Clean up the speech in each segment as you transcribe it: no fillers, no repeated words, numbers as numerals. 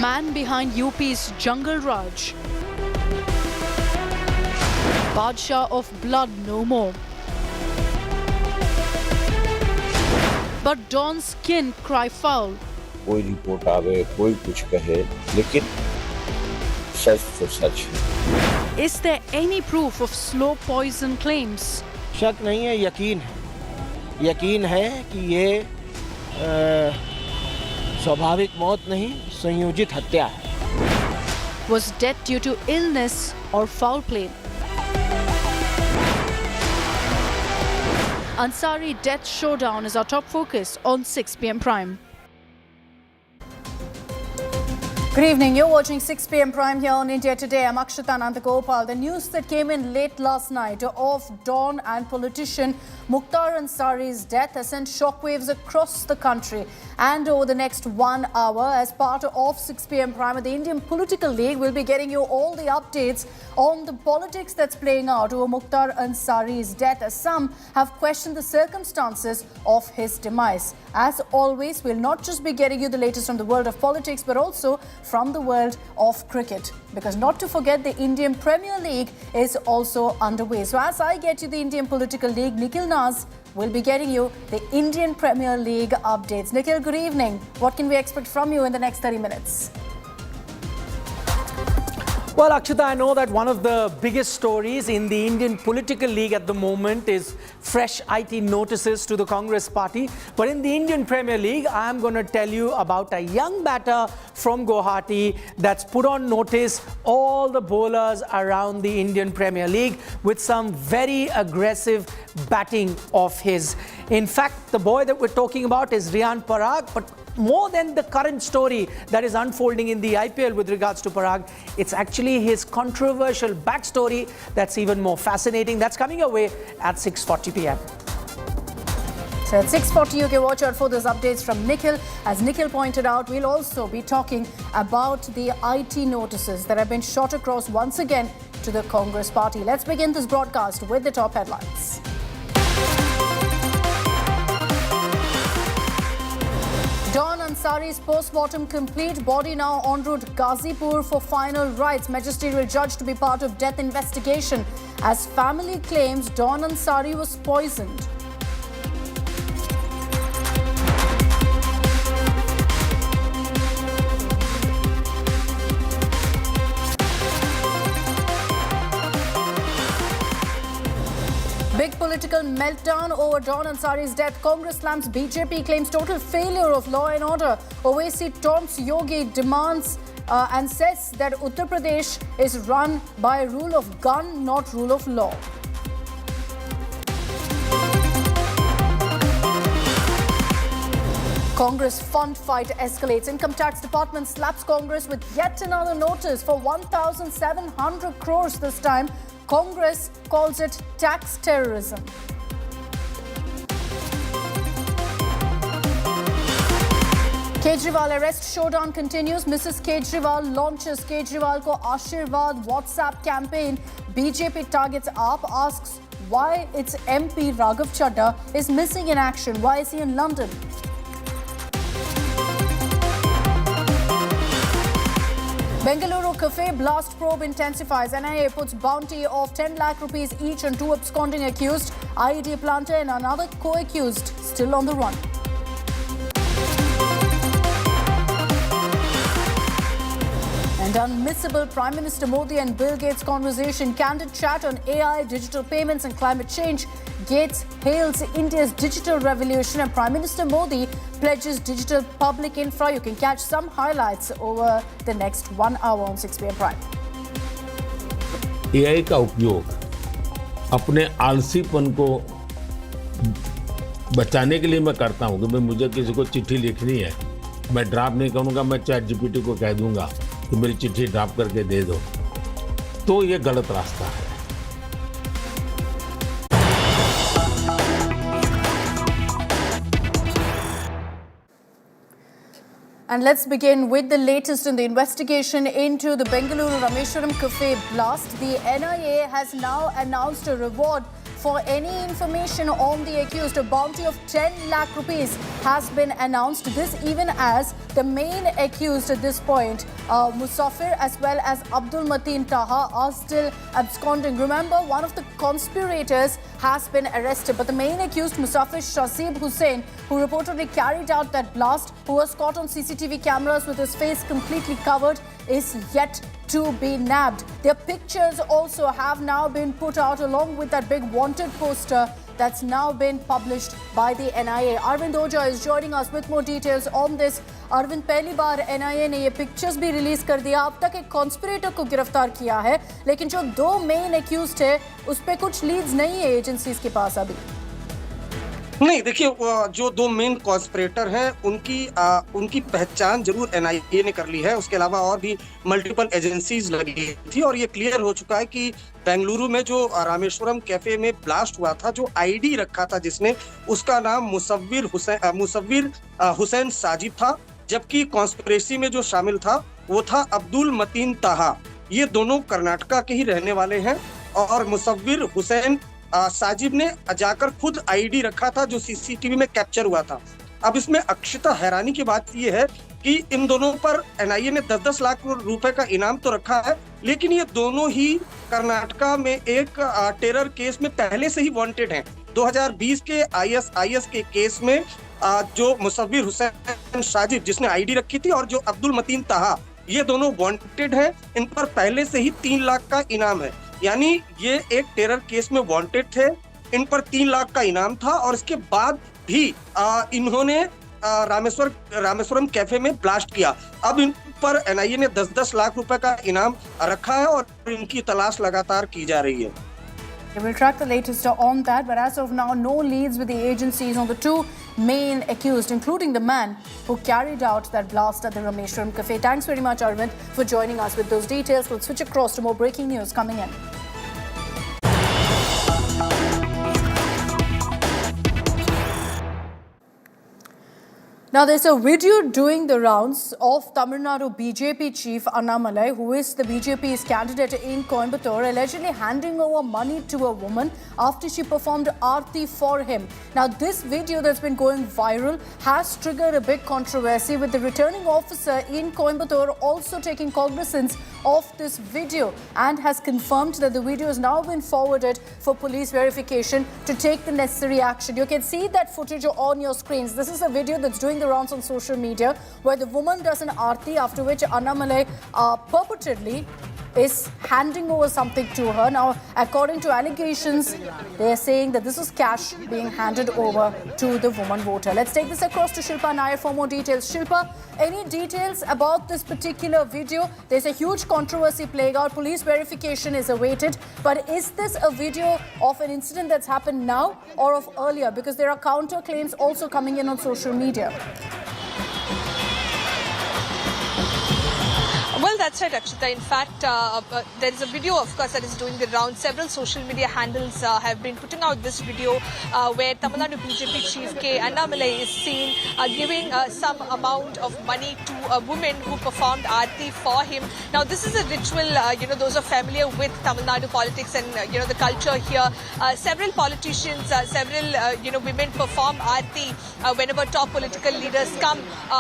man behind UP's Jungle Raj. Badshah of blood no more. But Don's skin cry foul. कोई report आवे, कोई कुछ कहे, लेकिन सच तो सच है. Is there any proof of slow poison claims? शक नहीं है, यकीन है. यकीन है कि ये स्वाभाविक मौत नहीं, संयोजित हत्या है. Was death due to illness or foul play? Ansari death showdown is our top focus on 6 p.m. Prime. Good evening. You're watching 6 p.m. Prime here on India Today. I'm Akshita Nandagopal. The news that came in late last night of Don and politician Mukhtar Ansari's death has sent shockwaves across the country. And over the next 1 hour, as part of 6 p.m. Prime, the Indian Political League will be getting you all the updates on the politics that's playing out over Mukhtar Ansari's death, as some have questioned the circumstances of his demise. As always, we'll not just be getting you the latest from the world of politics, but also from the world of cricket. Because not to forget, the Indian Premier League is also underway. So as I get you the Indian Political League, Nikhil Naz will be getting you the Indian Premier League updates. Nikhil, good evening. What can we expect from you in the next 30 minutes? Well, Akshita, I know that one of the biggest stories in the Indian Political League at the moment is fresh IT notices to the Congress party. But in the Indian Premier League, I am going to tell you about a young batter from Guwahati that's put on notice all the bowlers around the Indian Premier League with some very aggressive batting of his. In fact, the boy that we're talking about is Riyan Parag, but more than the current story that is unfolding in the IPL with regards to Parag, it's actually his controversial backstory that's even more fascinating. That's coming your way at 6:40 p.m. So at 6:40, you can watch out for those updates from Nikhil. As Nikhil pointed out, we'll also be talking about the IT notices that have been shot across once again to the Congress party. Let's begin this broadcast with the top headlines. Don Ansari's post-mortem complete. Body now en route Ghazipur for final rites. Magisterial judge to be part of death investigation, as family claims Don Ansari was poisoned. Big political meltdown over Don Ansari's death. Congress slams BJP, claims total failure of law and order. Owaisi taunts Yogi, demands and says that Uttar Pradesh is run by rule of gun, not rule of law. Congress fund fight escalates. Income Tax Department slaps Congress with yet another notice for 1,700 crores this time. Congress calls it tax terrorism. Kejriwal arrest showdown continues. Mrs. Kejriwal launches Kejriwal Ko Ashirwad WhatsApp campaign. BJP targets AAP, asks why its MP Raghav Chadha is missing in action. Why is he in London? Bengaluru cafe blast probe intensifies. NIA puts bounty of 10 lakh rupees each on 2 absconding accused. IED planter and another co-accused still on the run. And unmissable Prime Minister Modi and Bill Gates conversation. Candid chat on AI, digital payments and climate change. Gates hails India's digital revolution and Prime Minister Modi pledges digital public infra. You can catch some highlights over the next 1 hour on 6 p.m. Prime. AI का उपयोग अपने आलसीपन को बचाने के लिए मैं करता हूँ कि भाई मुझे किसी को चिट्ठी लिखनी है, मैं ड्राफ्ट नहीं करूँगा, मैं चैट जीपीटी को कह दूंगा कि मेरी चिट्ठी ड्राफ्ट करके दे दो, तो ये गलत रास्ता है. And let's begin with the latest in the investigation into the Bengaluru Rameshwaram cafe blast. The NIA has now announced a reward for any information on the accused, a bounty of 10 lakh rupees has been announced. This even as the main accused at this point, Musafir as well as Abdul Mateen Taha, are still absconding. Remember, one of the conspirators has been arrested, but the main accused, Musafir Shazib Hussain, who reportedly carried out that blast, who was caught on CCTV cameras with his face completely covered, is yet to be nabbed. Their pictures also have now been put out along with that big wanted poster that's now been published by the NIA. Arvind Oja is joining us with more details on this. Arvind, पहली बार NIA ने ये pictures भी release कर दिया. अब तक एक conspirator को गिरफ्तार किया है, लेकिन जो दो मेन एक्यूज्ड है उस पे कुछ लीड्स नहीं है एजेंसीज के पास अभी. नहीं, देखिए, जो दो मेन कॉन्स्पिरेटर हैं उनकी पहचान जरूर एनआईए ने कर ली है. उसके अलावा और भी मल्टीपल एजेंसीज लगी थी और ये क्लियर हो चुका है कि बेंगलुरु में जो रामेश्वरम कैफे में ब्लास्ट हुआ था, जो आईडी रखा था जिसने, उसका नाम मुसव्विर हुसैन साजिब था, जबकि कॉन्स्पिरेसी में जो शामिल था वो था अब्दुल मतीन ताहा. ये दोनों कर्नाटका के ही रहने वाले हैं और मुसव्विर हुसैन साजिब ने जाकर खुद आईडी रखा था जो सीसीटीवी में कैप्चर हुआ था. अब इसमें अक्षिता हैरानी की बात यह है कि इन दोनों पर एनआईए ने 10-10 लाख रुपए का इनाम तो रखा है, लेकिन ये दोनों ही कर्नाटका में एक टेरर केस में पहले से ही वांटेड हैं. 2020 के आईएस के केस में जो मुसव्विर हुसैन साजिब जिसने आईडी रखी थी और जो अब्दुल मतीन ताहा, ये दोनों वांटेड हैं. इन पर पहले से ही 3 लाख का इनाम है. यानी ये एक टेरर केस में वांटेड थे, इन पर 3 लाख का इनाम था और इसके बाद भी इन्होंने रामेश्वरम कैफे में ब्लास्ट किया. अब इन पर एनआईए ने 10-10 लाख रुपए का इनाम रखा है और इनकी तलाश लगातार की जा रही है. We'll track the latest on that, but as of now, no leads with the agencies on the two main accused, including the man who carried out that blast at the Rameshwaram Cafe. Thanks very much, Arvind, for joining us with those details. We'll switch across to more breaking news coming in. Now, there's a video doing the rounds of Tamil Nadu BJP chief Annamalai, who is the BJP's candidate in Coimbatore, allegedly handing over money to a woman after she performed aarti for him. Now, this video that's been going viral has triggered a big controversy, with the returning officer in Coimbatore also taking cognizance of this video and has confirmed that the video has now been forwarded for police verification to take the necessary action. You can see that footage on your screens. This is a video that's doing the rounds on social media where the woman does an aarti, after which Annamalai purportedly is handing over something to her. Now, according to allegations, they are saying that this is cash being handed over to the woman voter. Let's take this across to Shilpa Nair for more details. Shilpa, any details about this particular video? There's a huge controversy playing out. Police verification is awaited. But is this a video of an incident that's happened now or of earlier? Because there are counter claims also coming in on social media. Well, that's right, Akshita. In fact, there is a video, of course, that is doing the round. Several social media handles have been putting out this video where Tamil Nadu BJP chief K. Annamalai is seen giving some amount of money to a woman who performed aarti for him. Now, this is a ritual, those are familiar with Tamil Nadu politics and, the culture here. Several politicians, several, women perform aarti whenever top political leaders come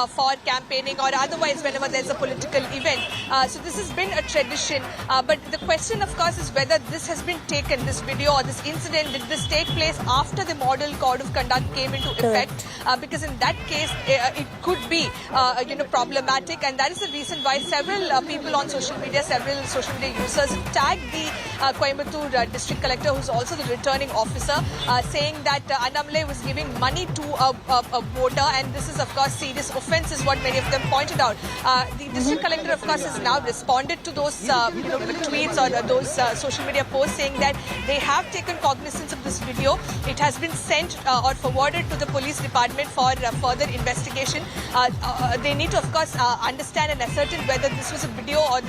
for campaigning or otherwise whenever there's a political event. So this has been a tradition, but the question, of course, is whether this has been taken, this video or this incident, did this take place after the model code of conduct came into effect? Because in that case, it could be, problematic, and that is the reason why several people on social media, several social media users tagged the Coimbatore district collector, who's also the returning officer, saying that Annamalai was giving money to a voter, and this is, of course, serious offence, is what many of them pointed out. The district collector, of course, has now responded to those tweets or those social media posts, saying that they have taken cognizance of this video. It has been sent or forwarded to the police department for further investigation. They need to, of course, understand and ascertain whether this was a video or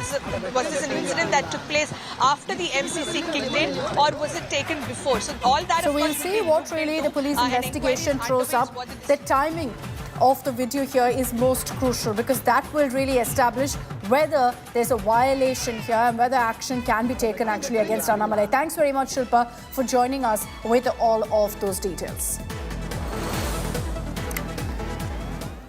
was this an incident that took place after the MCC kicked in, or was it taken before. So all that. So we'll see what really the police investigation throws up. The timing of the video here is most crucial, because that will really establish whether there's a violation here and whether action can be taken actually against Annamalai. Thanks very much, Shilpa, for joining us with all of those details.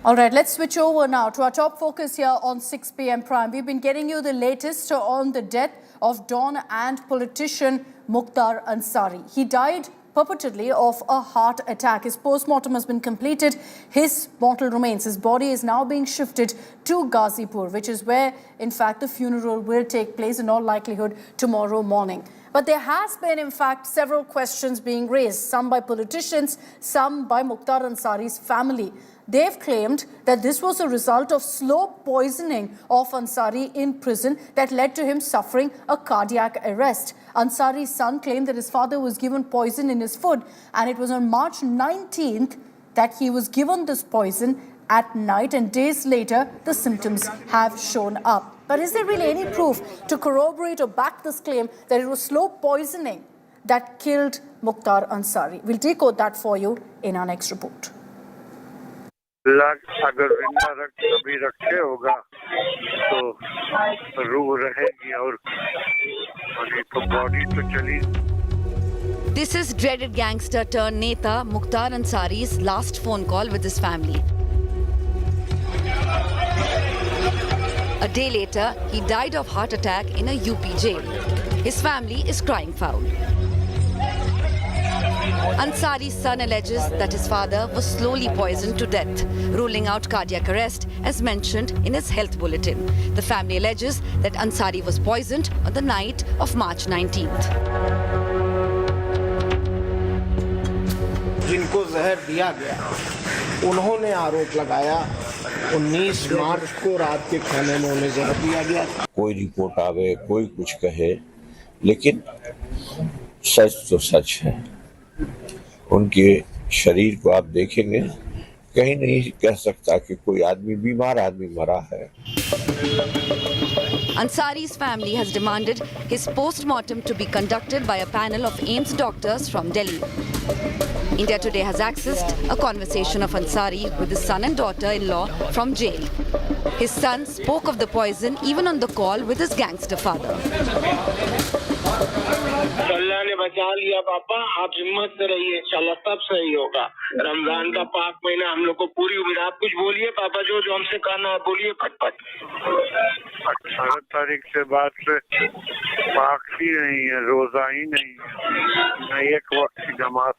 All right, let's switch over now to our top focus here on 6 p.m. Prime. We've been getting you the latest on the death of Don and politician Mukhtar Ansari. He died purportedly of a heart attack. His post-mortem has been completed. His mortal remains, his body is now being shifted to Ghazipur, which is where, in fact, the funeral will take place in all likelihood tomorrow morning. But there has been, in fact, several questions being raised, some by politicians, some by Mukhtar Ansari's family. They've claimed that this was a result of slow poisoning of Ansari in prison that led to him suffering a cardiac arrest. Ansari's son claimed that his father was given poison in his food, and it was on March 19th that he was given this poison at night, and days later the symptoms have shown up. But is there really any proof to corroborate or back this claim that it was slow poisoning that killed Mukhtar Ansari? We'll decode that for you in our next report. अगर जिंदा कभी रखे होगा तो रूह रहेगी और body तो चली. This is dreaded gangster turned Neta Mukhtar Ansari's last phone call with his family. A day later, he died of heart attack in a UP jail. His family is crying foul. Ansari's son alleges that his father was slowly poisoned to death, ruling out cardiac arrest as mentioned in his health bulletin. The family alleges that Ansari was poisoned on the night of March 19th. जिनको जहर दिया गया उन्होंने आरोप लगाया 19 मार्च को रात के खाने में उन्हें जहर दिया गया. कोई रिपोर्ट आवे, कोई कुछ कहे, लेकिन सच तो सच है. उनके शरीर को आप देखेंगे, कहीं नहीं कह सकता कि कोई आदमी बीमार आदमी मरा है. Ansari's family has demanded his post-mortem to be conducted by a panel of AIIMS doctors from Delhi. India Today has accessed a conversation of Ansari with his son and daughter-in-law from jail. His son spoke of the poison even on the call with his gangster father. अल्लाह ने बचा लिया पापा, आप हिम्मत से रहिए, इंशाल्लाह सब सही होगा. रमजान का पाक महीना हम लोग को पूरी उम्मीद. आप कुछ बोलिए पापा, जो हमसे कहना है बोलिए फटफट. 18 तारीख से बाद से पाक ही नहीं है, रोजा ही नहीं, न एक वक्त की जमात,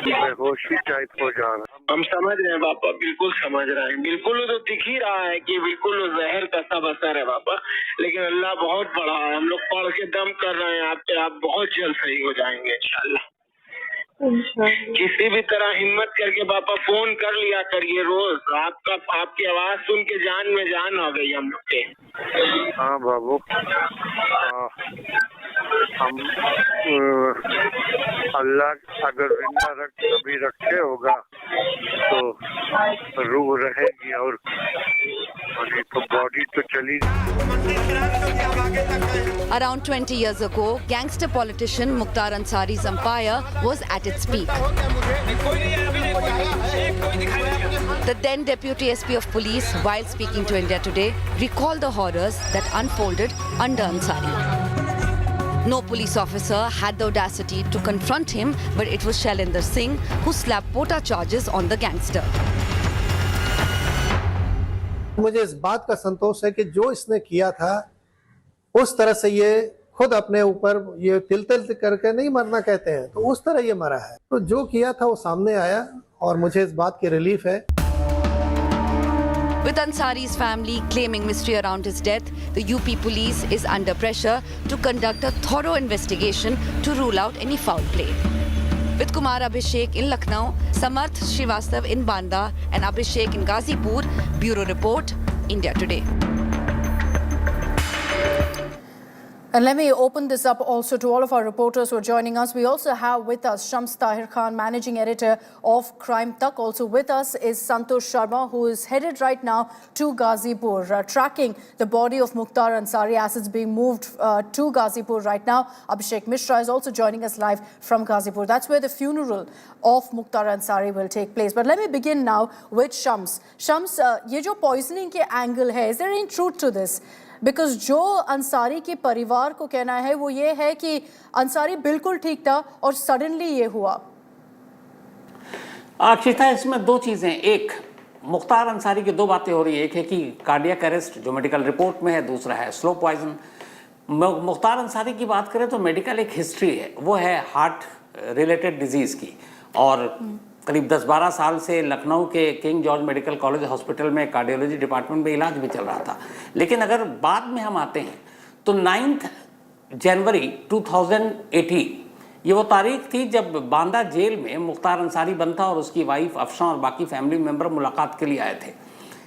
बेहोशी टाइप हो जा रहा. हम समझ रहे हैं पापा, बिल्कुल समझ रहे हैं. बिल्कुल तो दिख ही रहा है कि बिल्कुल जहर का सब असर है पापा, लेकिन अल्लाह बहुत बड़ा है. हम लोग पढ़ के दम कर रहे हैं आपके, आप बहुत जल्द सही हो जाएंगे इंशाल्लाह. किसी भी तरह हिम्मत करके पापा फोन कर लिया करिए रोज. आपकी आवाज सुन के जान में जान आ गई हम लोग के. हाँ बाबू, हम अल्लाह अगर जिंदा कभी रखे होगा तो रूह रहेगी और body to chali. Around 20 years ago, gangster politician Mukhtar Ansari's empire was at its peak. The then Deputy SP of Police, while speaking to India Today, recalled the horrors that unfolded under Ansari. No police officer had the audacity to confront him, but it was Shailendra Singh who slapped pota charges on the gangster. मुझे इस बात का संतोष है कि जो इसने किया था उस तरह से ये खुद अपने ऊपर ये तिल करके नहीं मरना कहते हैं, तो उस तरह ये मरा है. तो जो किया था वो सामने आया और मुझे इस बात की रिलीफ है. With Ansari's family claiming mystery around his death, the UP police is under pressure to conduct a thorough investigation to rule out any foul play. With Kumar Abhishek in Lucknow, Samarth Srivastav in Banda and Abhishek in Ghazipur, Bureau Report, India Today. And let me open this up also to all of our reporters who are joining us. We also have with us Shams Tahir Khan, managing editor of Crime Tak. Also with us is Santosh Sharma, who is headed right now to Ghazipur, tracking the body of Mukhtar Ansari as it's being moved to Ghazipur right now. Abhishek Mishra is also joining us live from Ghazipur. That's where the funeral of Mukhtar Ansari will take place. But let me begin now with Shams. Shams, ये जो poisoning के angle है, is there any truth to this? Because जो अंसारी के परिवार को कहना है वो ये है कि अंसारी बिल्कुल ठीक था और सडनली ये हुआ। अक्षिता, इसमें दो चीज़ें, एक मुख्तार अंसारी की दो बातें हो रही है। एक है कि कार्डियक अरेस्ट जो मेडिकल रिपोर्ट में है, दूसरा है स्लो पॉइजन। मुख्तार अंसारी की बात करें तो मेडिकल एक हिस्ट्री है, वो है हार्ट रिलेटेड डिजीज़ की, और करीब 10-12 साल से लखनऊ के king George medical college hospital में कार्डियोलॉजी डिपार्टमेंट में इलाज भी चल रहा था। लेकिन अगर बाद में हम आते हैं तो 9 जनवरी 2018 ये वो तारीख थी जब बांदा जेल में मुख्तार अंसारी बंद था और उसकी वाइफ अफशा और बाकी फैमिली मेम्बर मुलाकात के लिए आए थे।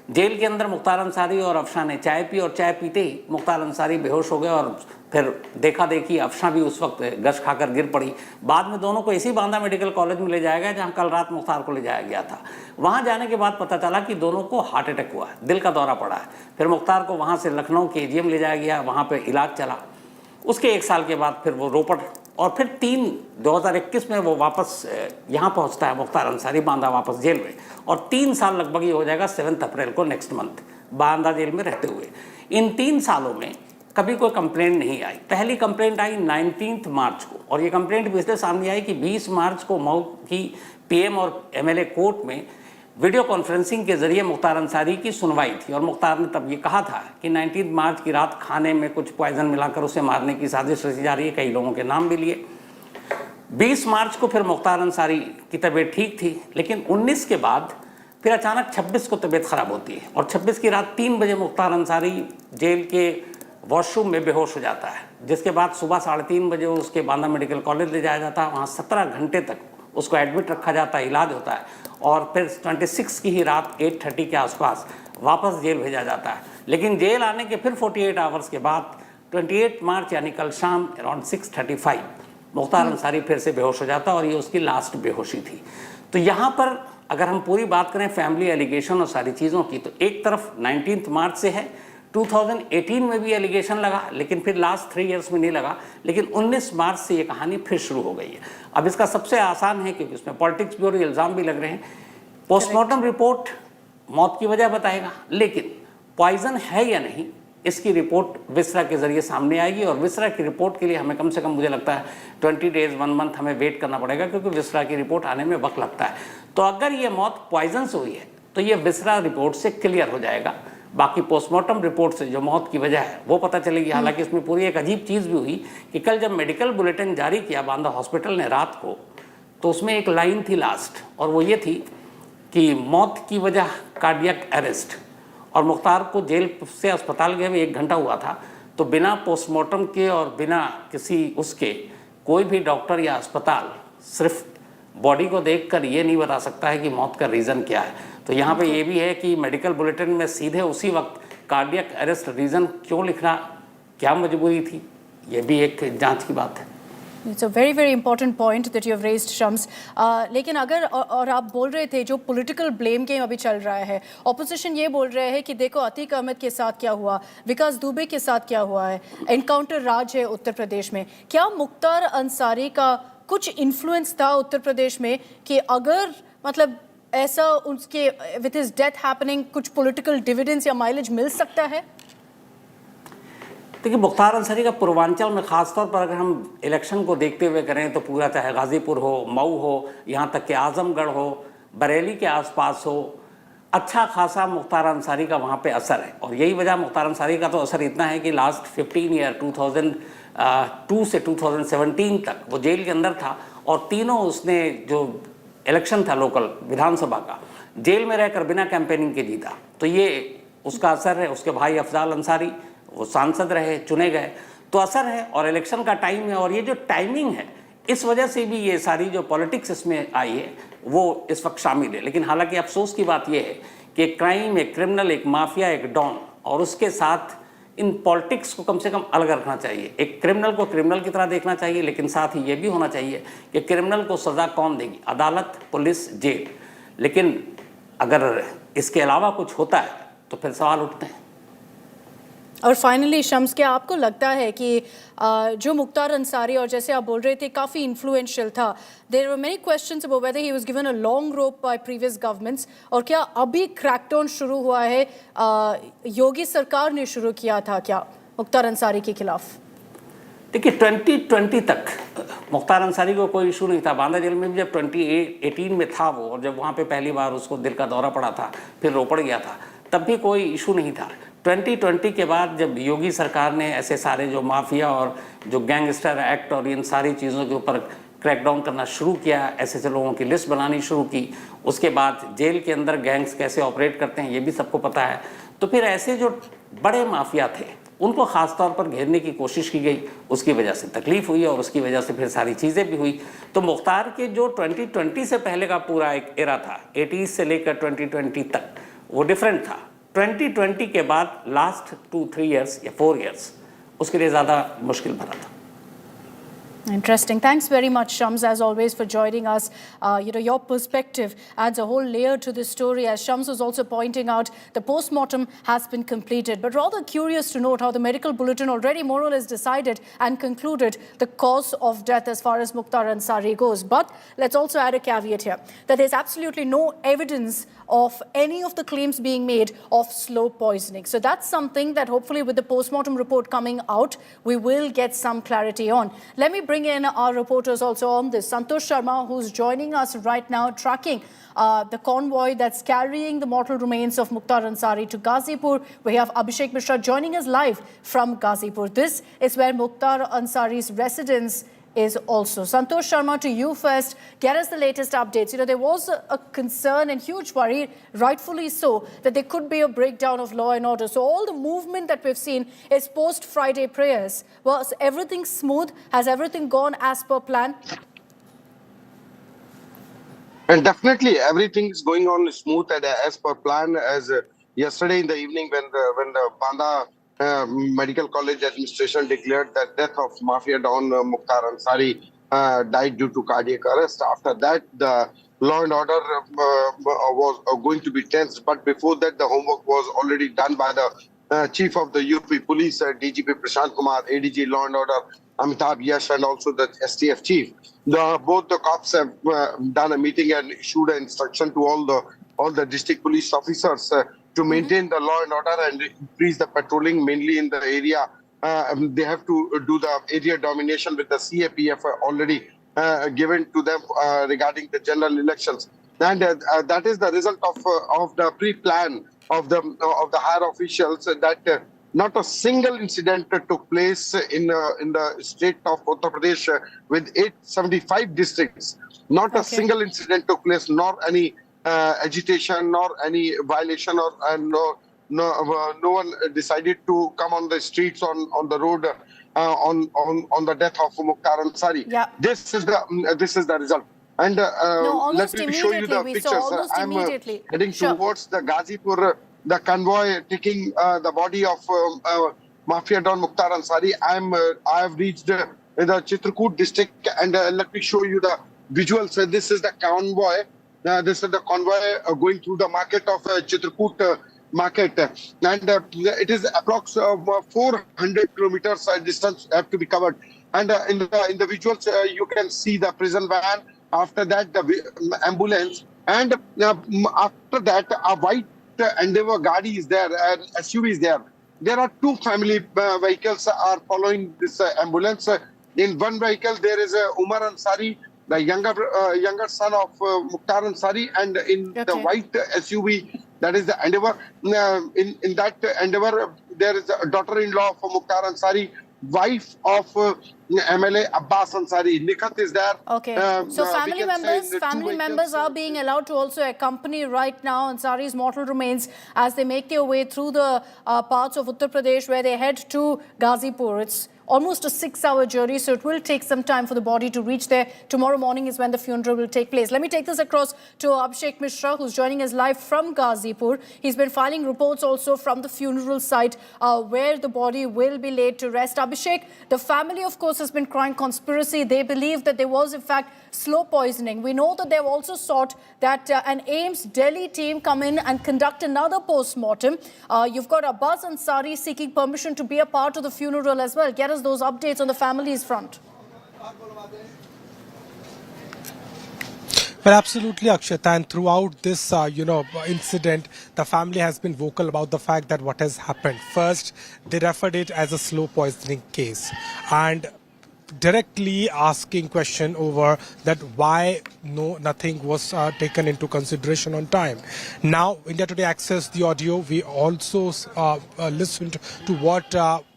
जेल के अंदर मुख्तार अंसारी और अफशा ने चाय पी और चाय पीते ही मुख्तार अंसारी बेहोश हो गए और फिर देखा देखी अफशा भी उस वक्त गश खाकर गिर पड़ी। बाद में दोनों को इसी बांदा मेडिकल कॉलेज में ले जाया गया जहां कल रात मुख्तार को ले जाया गया था। वहां जाने के बाद पता चला कि दोनों को हार्ट अटैक हुआ है, दिल का दौरा पड़ा है। फिर मुख्तार को वहां से लखनऊ के एजीएम ले जाया गया, वहां पर इलाज चला। उसके 1 साल के बाद फिर वो रोपड़ और फिर 2021 में वो वापस यहाँ पहुँचता है मुख्तार अंसारी बांदा वापस जेल में, और 3 साल लगभग ये हो जाएगा 7 अप्रैल को नेक्स्ट मंथ बांदा जेल में रहते हुए। इन 3 सालों में कभी कोई कंप्लेंट नहीं आई। पहली कंप्लेंट आई 19 मार्च को, और ये कंप्लेंट भी इसलिए सामने आई कि 20 मार्च को मऊ की पीएम और एमएलए कोर्ट में वीडियो कॉन्फ्रेंसिंग के जरिए मुख्तार अंसारी की सुनवाई थी, और मुख्तार ने तब ये कहा था कि 19 मार्च की रात खाने में कुछ पॉइजन मिलाकर उसे मारने की साजिश रची जा रही है। कई लोगों के नाम भी लिए। 20 मार्च को फिर मुख्तार अंसारी की तबीयत ठीक थी, लेकिन 19 के बाद फिर अचानक 26 को तबीयत खराब होती है, और 26 की रात 3 बजे मुख्तार अंसारी जेल के वॉशरूम में बेहोश हो जाता है, जिसके बाद सुबह 3:30 बजे उसके बांदा मेडिकल कॉलेज ले जाया जाता है। वहाँ 17 घंटे तक उसको एडमिट रखा जाता है, इलाज होता है, और फिर 26 की ही रात 8:30 के आसपास वापस जेल भेजा जाता है। लेकिन जेल आने के फिर 48 आवर्स के बाद 28 मार्च यानी कल शाम अराउंड 6:35 मुख्तार अंसारी फिर से बेहोश हो जाता है, और ये उसकी लास्ट बेहोशी थी। तो यहाँ पर अगर हम पूरी बात करें फैमिली एलिगेशन और सारी चीज़ों की, तो एक तरफ 19 मार्च से है, 2018 में भी एलिगेशन लगा, लेकिन फिर लास्ट 3 इयर्स में नहीं लगा, लेकिन 19 मार्च से ये कहानी फिर शुरू हो गई है। अब इसका सबसे आसान है क्योंकि उसमें पॉलिटिक्स भी और इल्ज़ाम भी लग रहे हैं। पोस्टमार्टम रिपोर्ट मौत की वजह बताएगा, लेकिन पॉइजन है या नहीं इसकी रिपोर्ट विसरा के जरिए सामने आएगी, और विसरा की रिपोर्ट के लिए हमें कम से कम मुझे लगता है 20 डेज 1 मंथ हमें वेट करना पड़ेगा, क्योंकि विसरा की रिपोर्ट आने में वक्त लगता है। तो अगर ये मौत पॉइजन से हुई है तो ये विसरा रिपोर्ट से क्लियर हो जाएगा। बाकी पोस्टमार्टम रिपोर्ट से जो मौत की वजह है वो पता चलेगी। हालांकि इसमें पूरी एक अजीब चीज़ भी हुई कि कल जब मेडिकल बुलेटिन जारी किया बांदा हॉस्पिटल ने रात को, तो उसमें एक लाइन थी लास्ट, और वो ये थी कि मौत की वजह कार्डियक अरेस्ट, और मुख्तार को जेल से अस्पताल गए हुए 1 घंटा हुआ था। तो बिना पोस्टमार्टम के और बिना किसी उसके कोई भी डॉक्टर या अस्पताल सिर्फ बॉडी को देखकर ये नहीं बता सकता है कि मौत का रीज़न क्या है। तो यहाँ पे ये भी है कि मेडिकल बुलेटिन में सीधे उसी वक्त कार्डियक अरेस्ट रीज़न क्यों लिखना, क्या मजबूरी थी, ये भी एक जांच की बात है। It's a very, very important point that you have raised, Shams. लेकिन अगर और आप बोल रहे थे जो पॉलिटिकल ब्लेम गेम अभी चल रहा है, ऑपोजिशन ये बोल रहे हैं कि देखो अतीक अहमद के साथ क्या हुआ, विकास दुबे के साथ क्या हुआ है, एनकाउंटर राज है उत्तर प्रदेश में। क्या मुख्तार अंसारी का कुछ इन्फ्लुएंस था उत्तर प्रदेश में कि अगर मतलब ऐसा उसके विद हिज डेथ हैपनिंग कुछ पॉलिटिकल डिविडेंड्स या माइलेज मिल सकता है? देखिए, मुख्तार अंसारी का पूर्वांचल में ख़ासतौर पर अगर हम इलेक्शन को देखते हुए करें तो पूरा, चाहे गाज़ीपुर हो, मऊ हो, यहाँ तक कि आज़मगढ़ हो, बरेली के आसपास हो, अच्छा खासा मुख्तार अंसारी का वहाँ पे असर है। और यही वजह मुख्तार अंसारी का तो असर इतना है कि लास्ट 15 ईयर 2002 से 2017 तक वो जेल के अंदर था, और तीनों उसने जो इलेक्शन था लोकल विधानसभा का जेल में रहकर बिना कैंपेनिंग के जीता। तो ये उसका असर है। उसके भाई अफजाल अंसारी वो सांसद रहे, चुने गए, तो असर है। और इलेक्शन का टाइम है, और ये जो टाइमिंग है इस वजह से भी ये सारी जो पॉलिटिक्स इसमें आई है वो इस वक्त शामिल है। लेकिन हालांकि अफसोस की बात यह है कि एक क्राइम, एक क्रिमिनल, एक माफिया, एक डॉन और उसके साथ इन पॉलिटिक्स को कम से कम अलग रखना चाहिए। एक क्रिमिनल को क्रिमिनल की तरह देखना चाहिए, लेकिन साथ ही ये भी होना चाहिए कि क्रिमिनल को सज़ा कौन देगी, अदालत, पुलिस, जेल। लेकिन अगर इसके अलावा कुछ होता है तो फिर सवाल उठते हैं। और फाइनली शम्स, क्या आपको लगता है कि जो मुख्तार अंसारी, और जैसे आप बोल रहे थे काफ़ी इन्फ्लुएंशियल था, there were many questions about whether he was given a long rope by previous governments, और क्या अभी क्रैकडाउन शुरू हुआ है, योगी सरकार ने शुरू किया था क्या मुख्तार अंसारी के खिलाफ? देखिए 2020 तक मुख्तार अंसारी को कोई इशू नहीं था। बांदा जेल में भी जब 2018 में था वो, और जब वहाँ पे पहली बार उसको दिल का दौरा पड़ा था, फिर रोपड़ गया था, तब भी कोई इशू नहीं था। 2020 के बाद जब योगी सरकार ने ऐसे सारे जो माफिया और जो गैंगस्टर एक्ट और इन सारी चीज़ों के ऊपर क्रैकडाउन करना शुरू किया, ऐसे लोगों की लिस्ट बनानी शुरू की, उसके बाद जेल के अंदर गैंग्स कैसे ऑपरेट करते हैं ये भी सबको पता है, तो फिर ऐसे जो बड़े माफिया थे उनको ख़ास तौर पर घेरने की कोशिश की गई, उसकी वजह से तकलीफ हुई और उसकी वजह से फिर सारी चीज़ें भी हुई। तो मुख्तार के जो 2020 से पहले का पूरा एक एरा था, 80s से लेकर 2020 तक, वो डिफरेंट था। 2020 के बाद लास्ट 2-3 ईयर्स या 4 ईयर्स उसके लिए ज़्यादा मुश्किल भरा था। Interesting. Thanks very much, Shams, as always, for joining us. Your perspective adds a whole layer to this story. As Shams was also pointing out, the post-mortem has been completed. But rather curious to note how the medical bulletin already more or less decided and concluded the cause of death as far as Mukhtar Ansari goes. But let's also add a caveat here, that there's absolutely no evidence of any of the claims being made of slow poisoning. So that's something that hopefully with the post-mortem report coming out, we will get some clarity on. Let me bring in our reporters also on this. Santosh Sharma, who's joining us right now, tracking the convoy that's carrying the mortal remains of Mukhtar Ansari to Ghazipur. We have Abhishek Mishra joining us live from Ghazipur. This is where Mukhtar Ansari's residence is also. Santosh Sharma, to you first. Get us the latest updates. There was a concern and huge worry, rightfully so, that there could be a breakdown of law and order. So all the movement that we've seen is post-Friday prayers. Was everything smooth? Has everything gone as per plan? And definitely everything is going on smooth and as per plan. As yesterday in the evening when the Banda Medical College administration declared the death of Mafia Don Mukhtar Ansari died due to cardiac arrest. After that, the law and order was going to be tense. But before that, the homework was already done by the Chief of the UP Police, DGP Prashant Kumar, ADG Law and Order Amitabh Yash, and also the STF Chief. Both the cops have done a meeting and issued an instruction to all the district police officers to maintain the law and order and increase the patrolling, mainly in the area. They have to do the area domination with the CAPF already given to them regarding the general elections. And that is the result of the pre-plan of the higher officials, that not a single incident took place in the state of Uttar Pradesh with 875 districts. Not a single incident took place, nor any agitation, nor any violation, or no one decided to come on the streets, on the road on the death of Mukhtar Ansari. Yeah. This is the result. And let me show you the pictures. I'm heading towards the Ghazipur, the convoy taking the body of Mafia Don Mukhtar Ansari. I have reached the Chitrakoot district, and let me show you the visuals. This is the convoy. This is the convoy going through the market of Chitrakoot market, and it is approx 400 kilometers distance have to be covered. And in the visuals, you can see the prison van. After that, the ambulance, and after that, a white Endeavour Gadi is there, and SUV is there. There are two family vehicles are following this ambulance. In one vehicle, there is Umar Ansari, the younger son of Mukhtar Ansari, and in the white SUV, that is the Endeavour. In that Endeavour, there is a daughter-in-law of Mukhtar Ansari, wife of MLA Abbas Ansari. Nikhat is there. Okay. So family members are being allowed to also accompany right now Ansari's mortal remains as they make their way through the parts of Uttar Pradesh where they head to Ghazipur. It's almost a 6-hour journey, so it will take some time for the body to reach there. Tomorrow morning is when the funeral will take place. Let me take this across to Abhishek Mishra, who's joining us live from Ghazipur. He's been filing reports also from the funeral site where the body will be laid to rest. Abhishek, the family, of course, has been crying conspiracy. They believe that there was, in fact, slow poisoning. We know that they've also sought that an AIIMS Delhi team come in and conduct another post-mortem. You've got Abbas Ansari seeking permission to be a part of the funeral as well. Get us those updates on the family's front. Well, absolutely, Akshita. And throughout this, incident, the family has been vocal about the fact that what has happened. First, they referred it as a slow poisoning case, and directly asking question over that why nothing was taken into consideration on time. Now, India Today accessed the audio. We also listened to what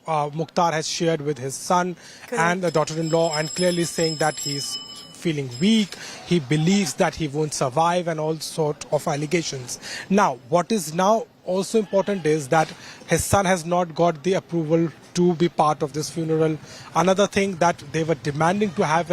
Mukhtar has shared with his son and the daughter-in-law, and clearly saying that he's feeling weak, he believes that he won't survive, and all sort of allegations. Now, what is now also important is that his son has not got the approval to be part of this funeral. Another thing that they were demanding to have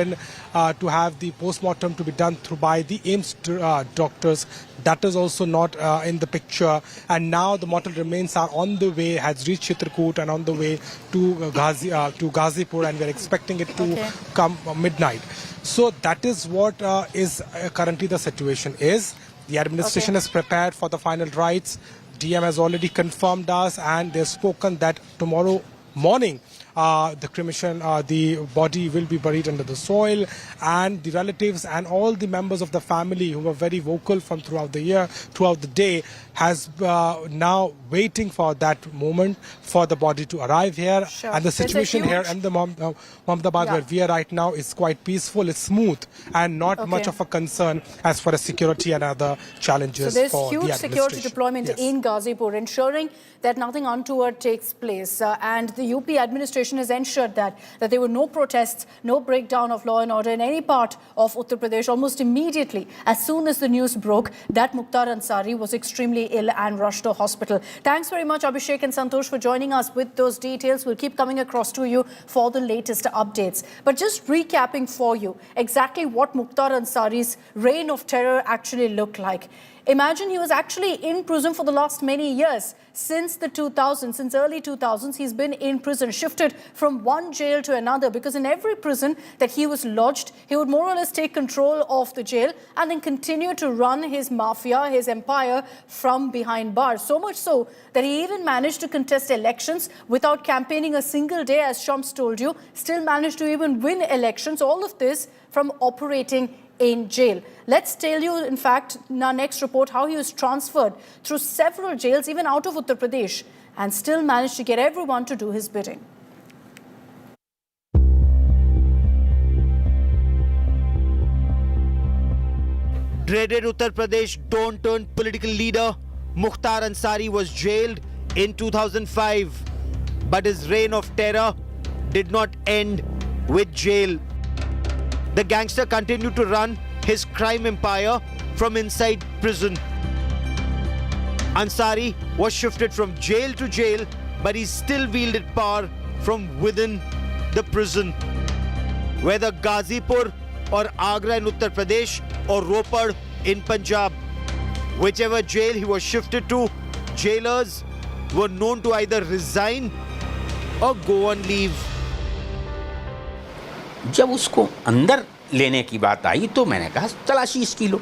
the post-mortem to be done through by the AIIMS doctors, that is also not in the picture. And now the mortal remains are on the way, has reached Chitrakoot and on the way to Ghazipur, and we are expecting it to come midnight. So that is what is currently the situation is. The administration is prepared for the final rites. DM has already confirmed us, and they've spoken that tomorrow morning the cremation, the body will be buried under the soil, and the relatives and all the members of the family who were very vocal from throughout the day, has now waiting for that moment for the body to arrive here. Sure. And the situation here in the Mohammadabad where we are right now is quite peaceful, it's smooth, and not much of a concern as far as security and other challenges so for the administration. there's huge security deployment in Ghazipur, ensuring that nothing untoward takes place. And the UP administration has ensured that there were no protests, no breakdown of law and order in any part of Uttar Pradesh. Almost immediately, as soon as the news broke that Mukhtar Ansari was extremely ill and rushed to hospital. Thanks very much, Abhishek and Santosh, for joining us with those details. We'll keep coming across to you for the latest updates. But just recapping for you exactly what Mukhtar Ansari's reign of terror actually looked like. Imagine he was actually in prison for the last many years. Since the 2000s, since early 2000s, he's been in prison, shifted from one jail to another, because in every prison that he was lodged, he would more or less take control of the jail and then continue to run his mafia, his empire from behind bars. So much so that he even managed to contest elections without campaigning a single day, as Shams told you, still managed to even win elections. All of this from operating in jail. Let's tell you, in fact, in our next report, how he was transferred through several jails, even out of Uttar Pradesh, and still managed to get everyone to do his bidding. Dreaded Uttar Pradesh don't-turn political leader Mukhtar Ansari was jailed in 2005, but his reign of terror did not end with jail. The gangster continued to run his crime empire from inside prison. Ansari was shifted from jail to jail, but he still wielded power from within the prison. Whether Ghazipur or Agra in Uttar Pradesh or Ropar in Punjab, whichever jail he was shifted to, jailers were known to either resign or go on leave. जब उसको अंदर लेने की बात आई तो मैंने कहा तलाशी इसकी लो।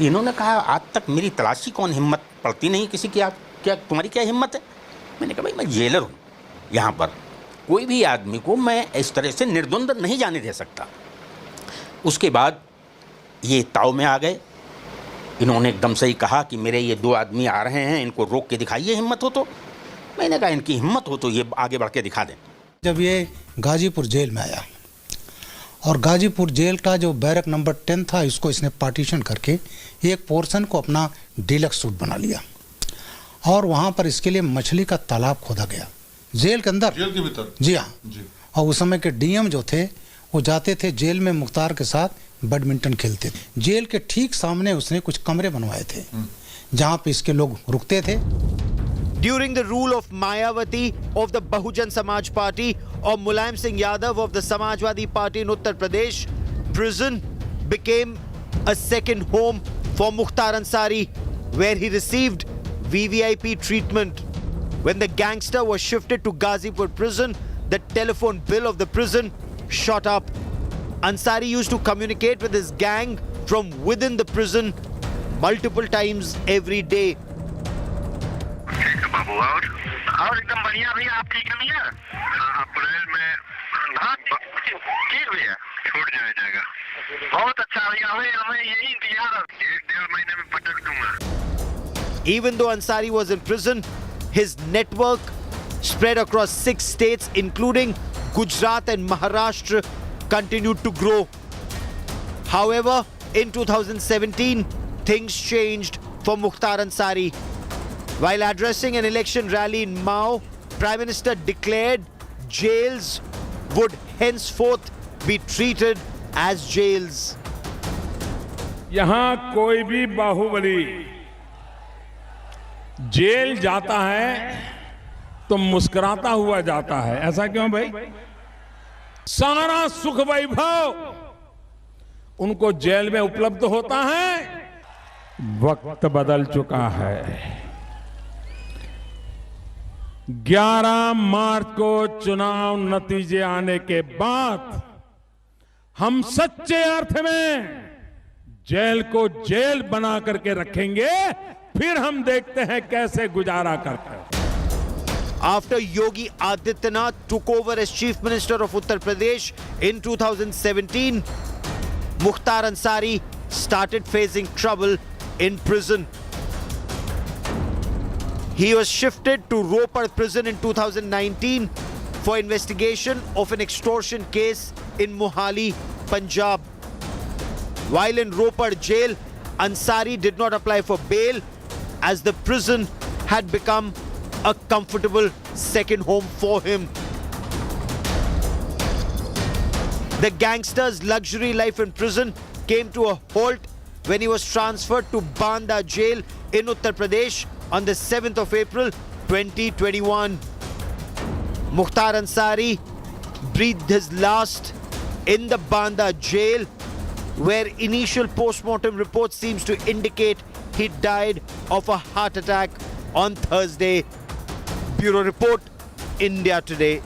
इन्होंने कहा आज तक मेरी तलाशी कौन, हिम्मत पड़ती नहीं किसी की, आप क्या तुम्हारी क्या हिम्मत है? मैंने कहा भाई मैं जेलर हूँ, यहाँ पर कोई भी आदमी को मैं इस तरह से निर्द्वंद नहीं जाने दे सकता। उसके बाद ये ताव में आ गए। इन्होंने एकदम से ही कहा कि मेरे ये 2 आदमी आ रहे हैं, इनको रोक के दिखाइए हिम्मत हो तो। मैंने कहा इनकी हिम्मत हो तो ये आगे बढ़ के दिखा दें। जब ये गाजीपुर जेल में आया और गाजीपुर जेल का जो बैरक नंबर 10 था, इसको इसने पार्टीशन करके एक पोर्शन को अपना डीलक्स सूट बना लिया और वहाँ पर इसके लिए मछली का तालाब खोदा गया जेल के अंदर, जेल के भीतर। जी हाँ। और उस समय के डीएम जो थे वो जाते थे जेल में मुख्तार के साथ बैडमिंटन खेलते थे। जेल के ठीक सामने उसने कुछ कमरे बनवाए थे जहाँ पे इसके लोग रुकते थे। During the rule of Mayawati of the Bahujan Samaj Party or Mulayam Singh Yadav of the Samajwadi Party in Uttar Pradesh, prison became a second home for Mukhtar Ansari, where he received VVIP treatment. When the gangster was shifted to Ghazipur prison, the telephone bill of the prison shot up. Ansari used to communicate with his gang from within the prison multiple times every day. और एकदम बढ़िया भैया, आप ठीक है भैया? अप्रैल में हाँ ठीक भैया, छूट जाएगा। बहुत अच्छा भैया, हमें यही इंतजार है, 1-1.5 महीने में पटक दूंगा। Even though Ansari was in prison, his network spread across 6 states, including Gujarat and Maharashtra, continued to grow. However, in 2017, things changed for Mukhtar Ansari. While addressing an election rally in Mao, Prime Minister declared jails would henceforth be treated as jails. यहां कोई भी Baahubali jail जाता है तो मुस्कुराता हुआ जाता है। ऐसा क्यों भाई? सारा सुख वैभव उनको जेल में उपलब्ध होता है। वक्त बदल चुका है। 11 मार्च को चुनाव नतीजे आने के बाद हम सच्चे अर्थ में जेल को जेल बना करके रखेंगे, फिर हम देखते हैं कैसे गुजारा करते हैं। After Yogi Adityanath took over as Chief Minister of Uttar Pradesh in 2017, Mukhtar Ansari started facing trouble in prison. He was shifted to Ropar prison in 2019 for investigation of an extortion case in Mohali, Punjab. While in Ropar jail, Ansari did not apply for bail as the prison had become a comfortable second home for him. The gangster's luxury life in prison came to a halt when he was transferred to Banda jail in Uttar Pradesh on the 7th of April 2021. Mukhtar Ansari breathed his last in the Banda jail, where initial post-mortem report seems to indicate he died of a heart attack on Thursday. Bureau Report, India Today.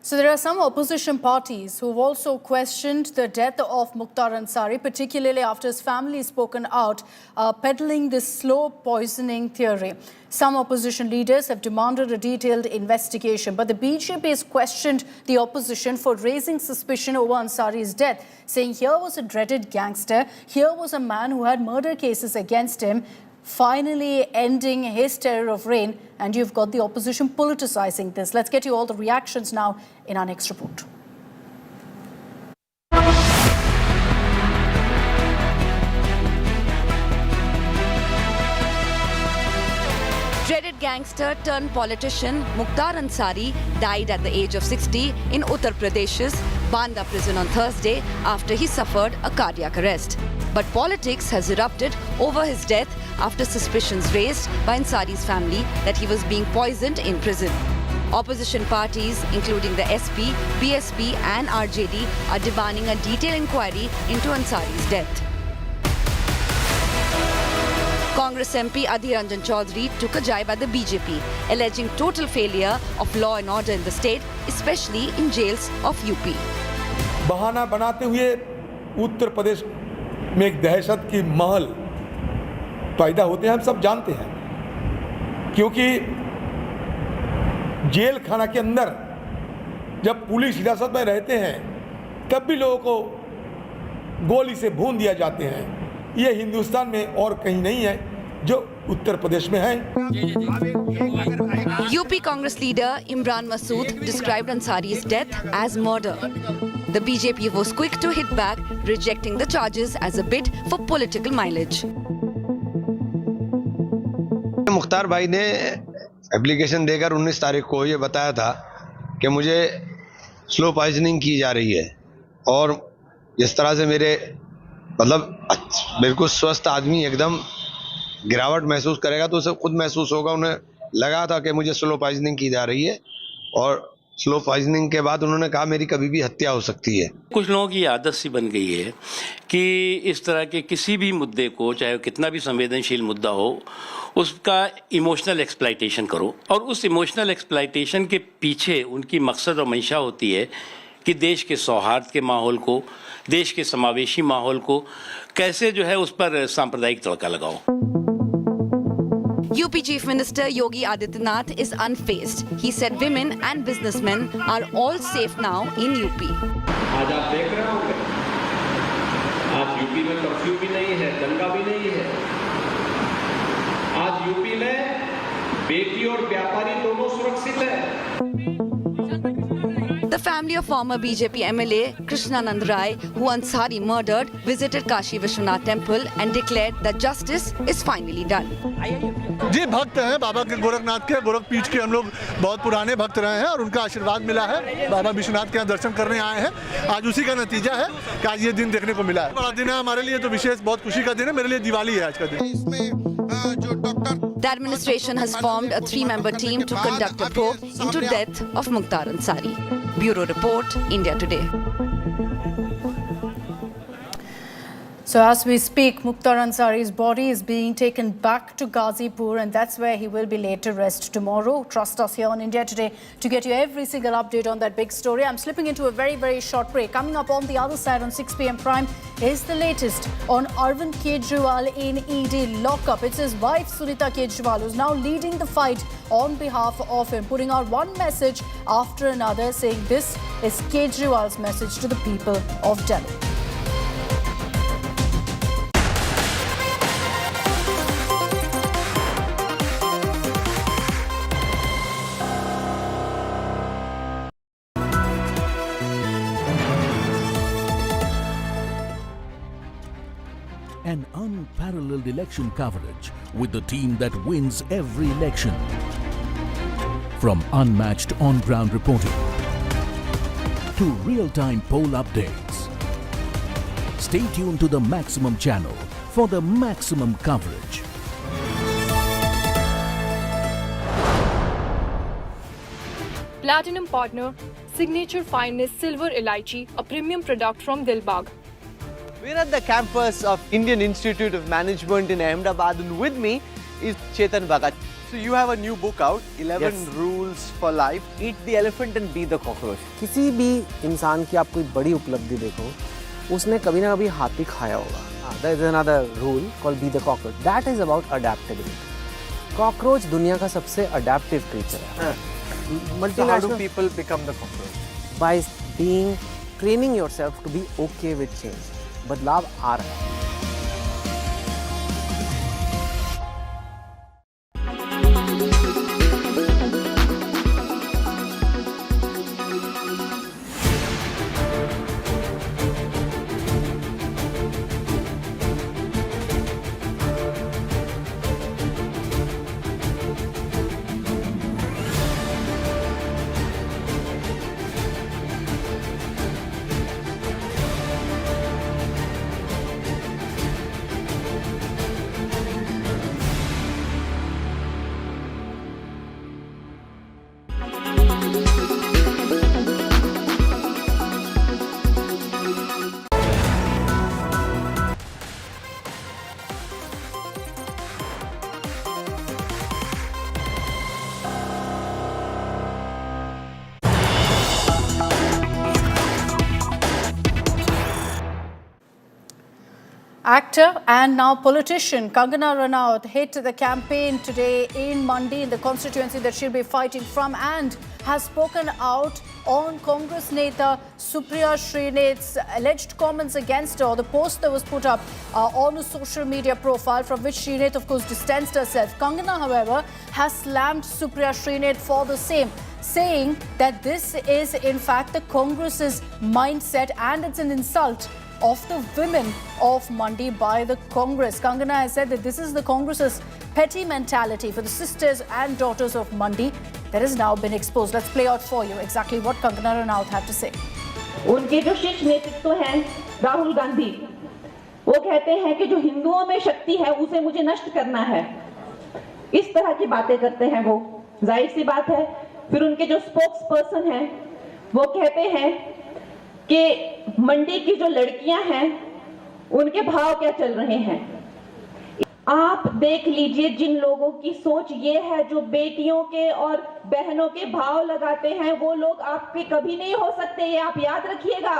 So there are some opposition parties who've also questioned the death of Mukhtar Ansari, particularly after his family spoken out, peddling this slow poisoning theory. Some opposition leaders have demanded a detailed investigation, but the BJP has questioned the opposition for raising suspicion over Ansari's death, saying here was a dreaded gangster, here was a man who had murder cases against him, finally ending his terror of reign, and you've got the opposition politicizing this. Let's get you all the reactions now in our next report. Dreaded gangster turned politician Mukhtar Ansari died at the age of 60 in Uttar Pradesh's Banda prison on Thursday after he suffered a cardiac arrest. But politics has erupted over his death after suspicions raised by Ansari's family that he was being poisoned in prison. Opposition parties, including the SP, BSP and RJD, are demanding a detailed inquiry into Ansari's death. Congress MP Adhir Ranjan Chaudhary took a jibe at the BJP, alleging total failure of law and order in the state, especially in jails of UP. बहाना बनाते हुए उत्तर प्रदेश में एक दहशत की महल पैदा होते हैं, हम सब जानते हैं, क्योंकि जेल खाना के अंदर जब पुलिस हिरासत में रहते हैं तब भी लोगों को गोली से भून दिया जाते हैं। ये हिंदुस्तान में और कहीं नहीं है जो उत्तर प्रदेश में है। UP Congress leader Imran Masood described Ansari's death as murder. The BJP was quick to hit back, rejecting the charges as a bid for political mileage. Mukhtar भाई ने एप्लीकेशन देकर 19 तारीख को ये बताया था कि मुझे स्लो पॉइजनिंग की जा रही है, और जिस तरह से मेरे मतलब बिल्कुल स्वस्थ आदमी एकदम गिरावट महसूस करेगा तो उसे खुद महसूस होगा। उन्हें लगा था कि मुझे स्लो पॉइजनिंग की जा रही है और स्लो पॉइजनिंग के बाद उन्होंने कहा मेरी कभी भी हत्या हो सकती है। कुछ लोगों की आदत सी बन गई है कि इस तरह के किसी भी मुद्दे को, चाहे कितना भी संवेदनशील मुद्दा हो, उसका इमोशनल एक्सप्लॉइटेशन करो और उस इमोशनल एक्सप्लॉइटेशन के पीछे उनकी मकसद और मंशा होती है कि देश के सौहार्द के माहौल को, देश के समावेशी माहौल को कैसे जो है उस पर सांप्रदायिक तड़का लगाओ। UP Chief Minister Yogi Adityanath is unfazed. He said women and businessmen are all safe now in UP. आज आप देख रहे होंगे, आज यूपी में कर्फ्यू भी नहीं है, दंगा भी नहीं है। आज यूपी में बेटी और व्यापारी दोनों सुरक्षित है। The family of former BJP MLA Akshita Nandagopal, who Ansari murdered, visited Kashi Vishwanath temple and declared that justice is finally done. जी भक्त हैं बाबा के, गोरखनाथ के, गोरखपीठ के हम लोग बहुत पुराने भक्त रहे हैं और उनका आशीर्वाद मिला है। बाबा विश्वनाथ के यहाँ दर्शन करने आए हैं। आज उसी का नतीजा है कि आज ये दिन देखने को मिला है। बड़ा दिन है हमारे लिए, तो विशेष बहुत खुशी का दिन है। मेरे लिए दिवाली है आज का दिन। The administration has formed a 3-member team to conduct a probe into death of Mukhtar Ansari. Bureau Report, India Today. So as we speak, Mukhtar Ansari's body is being taken back to Ghazipur, and that's where he will be laid to rest tomorrow. Trust us here on India Today to get you every single update on that big story. I'm slipping into a very, very short break. Coming up on the other side on 6 p.m. Prime is the latest on Arvind Kejriwal in ED lockup. It's his wife Sunita Kejriwal who's now leading the fight on behalf of him, putting out one message after another, saying this is Kejriwal's message to the people of Delhi. An unparalleled election coverage with the team that wins every election. From unmatched on-ground reporting to real-time poll updates. Stay tuned to the Maximum channel for the maximum coverage. Platinum partner, Signature Finest Silver Elaichi, a premium product from Dilbagh. We're at the campus of Indian Institute of Management in Ahmedabad, and with me is Chetan Bhagat. So you have a new book out, 11 Rules for Life. Eat the elephant and be the cockroach. किसी भी इंसान की आप कोई बड़ी उपलब्धि देखो, उसने कभी ना कभी हाथी खाया होगा. There is another rule called be the cockroach. That is about adaptability. Cockroach दुनिया का सबसे adaptive creature है. So how do people become the cockroach? By training yourself to be okay with change. बदलाव आ रहा है. Actor and now politician Kangna Ranaut hit the campaign today in Mandi, in the constituency that she'll be fighting from, and has spoken out on Congress Neta Supriya Srinath's alleged comments against her, or the post that was put up on a social media profile, from which Srinath of course distanced herself. Kangna, however, has slammed Supriya Srinath for the same, saying that this is in fact the Congress's mindset and it's an insult of the women of Mandi by the Congress. Kangna has said that this is the Congress's petty mentality for the sisters and daughters of Mandi that has now been exposed. Let's play out for you exactly what Kangna Ranaut had to say. उनके जो शीर्ष नेतृत्व हैं राहुल गांधी, वो कहते हैं कि जो हिंदुओं में शक्ति है उसे मुझे नष्ट करना है, इस तरह की बातें करते हैं वो। जाहिर सी बात है। फिर उनके जो स्पोक्स पर्सन हैं वो कहते हैं कि मंडी की जो लड़कियां हैं उनके भाव क्या चल रहे हैं। आप देख लीजिए, जिन लोगों की सोच ये है, जो बेटियों के और बहनों के भाव लगाते हैं, वो लोग आपके कभी नहीं हो सकते, ये आप याद रखिएगा।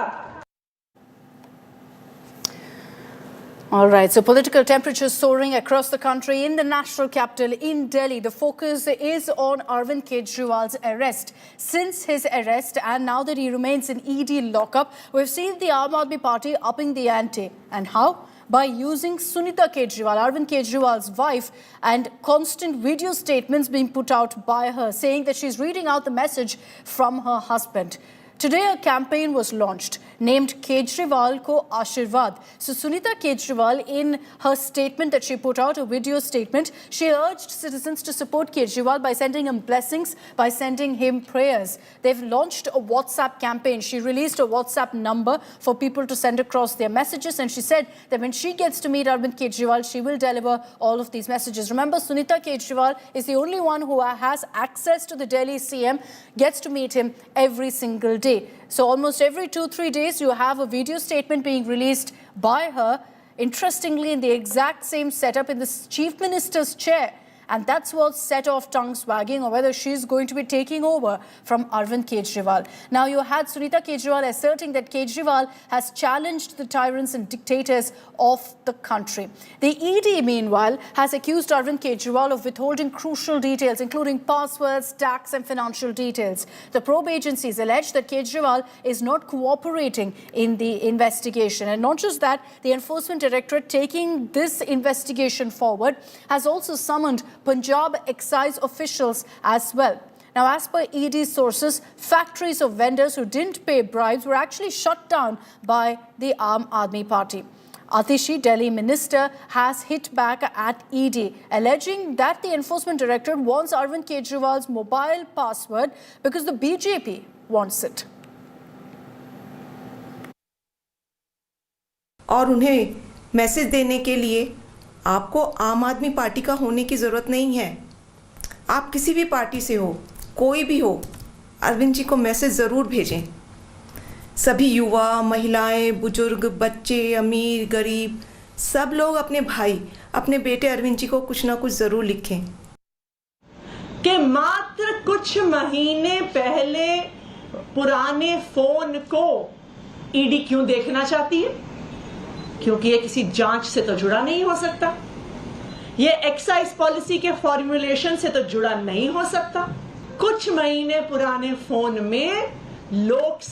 All right, so political temperatures soaring across the country. In the national capital, in Delhi, the focus is on Arvind Kejriwal's arrest. Since his arrest and now that he remains in ED lockup, we've seen the Aam Aadmi Party upping the ante. And how? By using Sunita Kejriwal, Arvind Kejriwal's wife, and constant video statements being put out by her saying that she's reading out the message from her husband. Today, a campaign was launched named Kejriwal Ko Ashirwad. So Sunita Kejriwal, in her statement that she put out, a video statement, she urged citizens to support Kejriwal by sending him blessings, by sending him prayers. They've launched a WhatsApp campaign. She released a WhatsApp number for people to send across their messages, and she said that when she gets to meet Arvind Kejriwal, she will deliver all of these messages. Remember, Sunita Kejriwal is the only one who has access to the Delhi CM, gets to meet him every single day. So almost every 2-3 days, you have a video statement being released by her, interestingly in the exact same setup in the Chief Minister's chair. And that's what set off tongues wagging or whether she's going to be taking over from Arvind Kejriwal. Now, you had Sunita Kejriwal asserting that Kejriwal has challenged the tyrants and dictators of the country. The ED, meanwhile, has accused Arvind Kejriwal of withholding crucial details, including passwords, tax and financial details. The probe agencies allege that Kejriwal is not cooperating in the investigation. And not just that, the Enforcement Directorate, taking this investigation forward, has also summoned Punjab excise officials as well. Now, as per ED sources, factories of vendors who didn't pay bribes were actually shut down by the Aam Aadmi Party. Atishi, Delhi minister, has hit back at ED, alleging that the Enforcement Directorate wants Arvind Kejriwal's mobile password because the BJP wants it. और उन्हें message देने के लिए आपको आम आदमी party का होने की ज़रूरत नहीं है। आप किसी भी पार्टी से हो, कोई भी हो, अरविंद जी को मैसेज ज़रूर भेजें। सभी युवा, महिलाएं, बुजुर्ग, बच्चे, अमीर, गरीब, सब लोग अपने भाई, अपने बेटे अरविंद जी को कुछ ना कुछ ज़रूर लिखें। कि मात्र कुछ महीने पहले पुराने फ़ोन को ईडी क्यों देखना चाहती है? क्योंकि ये किसी जांच से तो जुड़ा नहीं हो सकता, ये एक्साइज पॉलिसी के फॉर्मुलेशन से तो जुड़ा नहीं हो सकता। कुछ महीने पुराने फोन में लोकसभा